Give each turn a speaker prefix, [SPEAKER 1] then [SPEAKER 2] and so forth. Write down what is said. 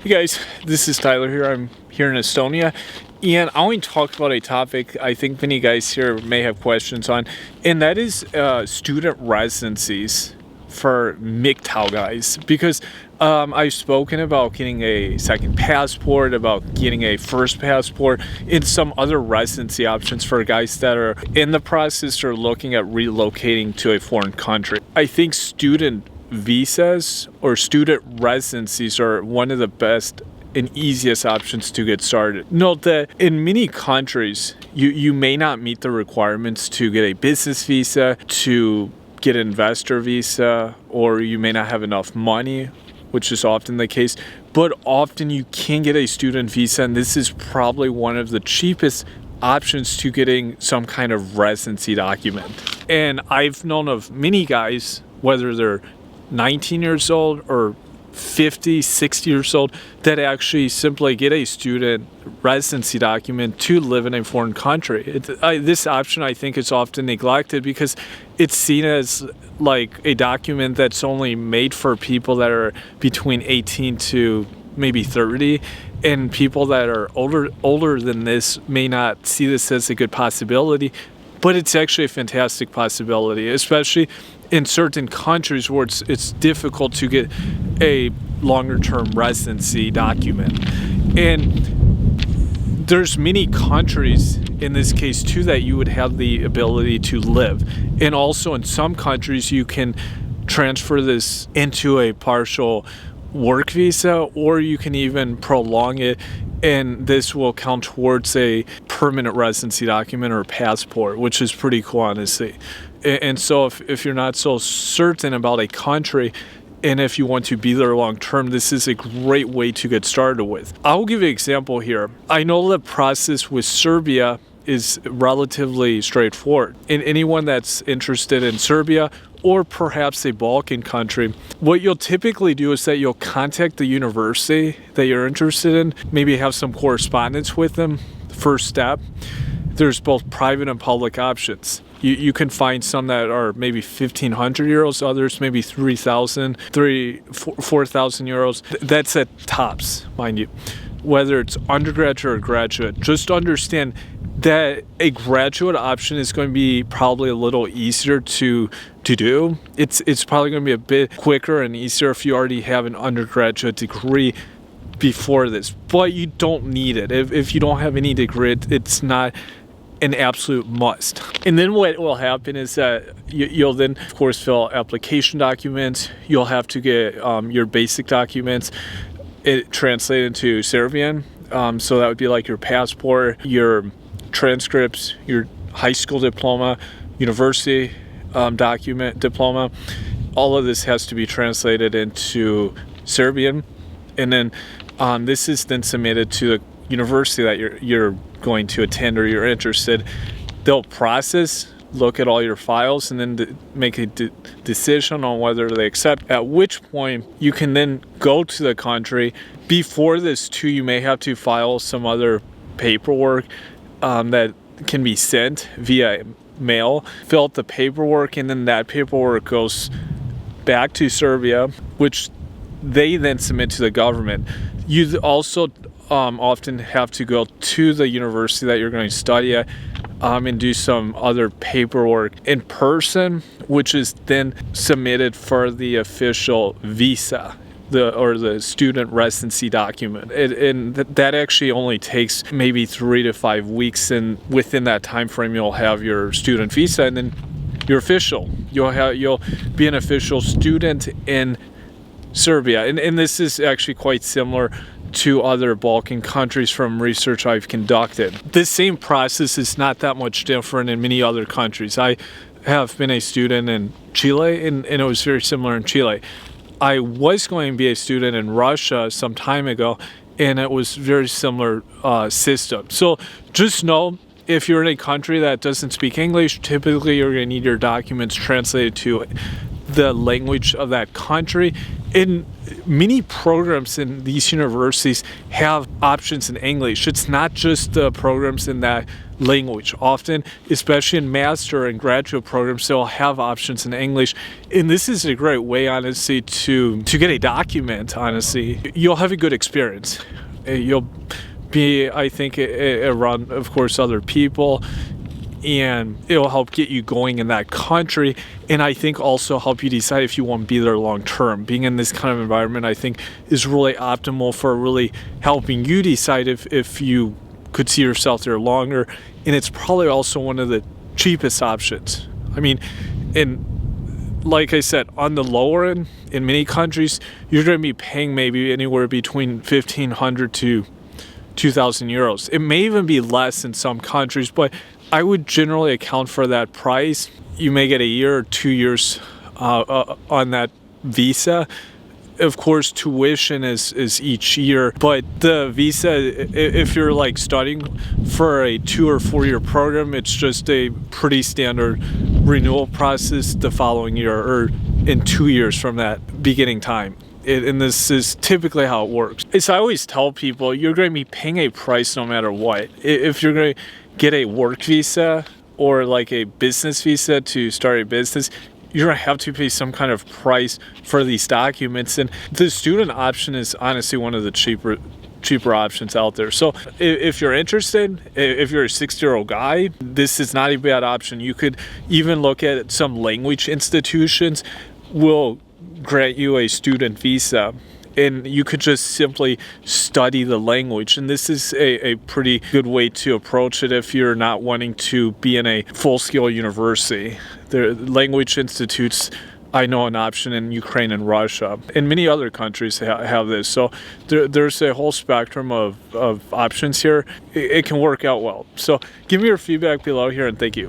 [SPEAKER 1] Hey guys, this is Tyler here. I'm here in Estonia, and I want to talk about a topic I think many guys here may have questions on, and that is student residencies for MGTOW guys. Because I've spoken about getting a second passport, about getting a first passport, and some other residency options for guys that are in the process or looking at relocating to a foreign country. I think student visas or student residencies are one of the best and easiest options to get started. Note that in many countries, you may not meet the requirements to get a business visa, to get an investor visa, or you may not have enough money, which is often the case, but often you can get a student visa, and this is probably one of the cheapest options to getting some kind of residency document. And I've known of many guys, whether they're 19 years old or 50, 60 years old, that actually simply get a student residency document to live in a foreign country. This option, I think, is often neglected because it's seen as like a document that's only made for people that are between 18 to maybe 30, and people that are older than this may not see this as a good possibility, but it's actually a fantastic possibility, especially in certain countries where it's difficult to get a longer-term residency document. And there's many countries in this case too that you would have the ability to live. And also in some countries you can transfer this into a partial work visa, or you can even prolong it, and this will count towards a permanent residency document or passport, which is pretty cool, honestly. And so if you're not so certain about a country, and if you want to be there long term, this is a great way to get started with. I'll give you an example here. I know the process with Serbia is relatively straightforward. And anyone that's interested in Serbia or perhaps a Balkan country, what you'll typically do is that you'll contact the university that you're interested in, maybe have some correspondence with them. First step. There's both private and public options. You can find some that are maybe 1,500 euros, others maybe 3,000, 4,000 euros. That's at tops, mind you. Whether it's undergraduate or graduate, just understand that a graduate option is going to be probably a little easier to do. It's probably going to be a bit quicker and easier if you already have an undergraduate degree before this, but you don't need it. If you don't have any degree, it's not an absolute must. And then what will happen is that you'll then, of course, fill out application documents. You'll have to get your basic documents translated into Serbian. So that would be like your passport, your transcripts, your high school diploma, university diploma. All of this has to be translated into Serbian. And then this is then submitted to the university that you're going to attend or you're interested. They'll process, look at all your files, and then make a decision on whether they accept, at which point you can then go to the country. Before this too, you may have to file some other paperwork that can be sent via mail. Fill out the paperwork, and then that paperwork goes back to Serbia, which they then submit to the government. You also often have to go to the university that you're going to study at and do some other paperwork in person, which is then submitted for the official visa, the student residency document. And that actually only takes maybe 3 to 5 weeks, and within that time frame you'll have your student visa, and then you're official. You'll be an official student in Serbia. And this is actually quite similar to other Balkan countries from research I've conducted. The same process is not that much different in many other countries. I have been a student in Chile, and it was very similar in Chile. I was going to be a student in Russia some time ago, and it was very similar system. So just know, if you're in a country that doesn't speak English, typically you're going to need your documents translated to the language of that country. in many programs in these universities have options in English. It's not just the programs in that language. Often, especially in master and graduate programs, they'll have options in English. And this is a great way, honestly, to get a document, honestly. You'll have a good experience. You'll be, I think, around, of course, other people, and it'll help get you going in that country, and I think also help you decide if you want to be there long term. Being in this kind of environment, I think, is really optimal for really helping you decide if you could see yourself there longer, and it's probably also one of the cheapest options. I mean, and like I said, on the lower end, in many countries, you're going to be paying maybe anywhere between 1,500 to 2,000 euros. It may even be less in some countries, but I would generally account for that price. You may get a year or 2 years on that visa. Of course, tuition is each year, but the visa, if you're like studying for a 2 or 4 year program, it's just a pretty standard renewal process the following year or in 2 years from that beginning time. And this is typically how it works. As I always tell people, you're going to be paying a price no matter what. If you're going to get a work visa or like a business visa to start a business, you're going to have to pay some kind of price for these documents. And the student option is honestly one of the cheaper options out there. So if you're interested, if you're a 60-year-old guy, this is not a bad option. You could even look at some language institutions will grant you a student visa, and you could just simply study the language. And this is a pretty good way to approach it if you're not wanting to be in a full-scale university. The language institutes, I know, an option in Ukraine and Russia, and many other countries have this. So there's a whole spectrum of options here. It can work out well. So give me your feedback below here, and thank you.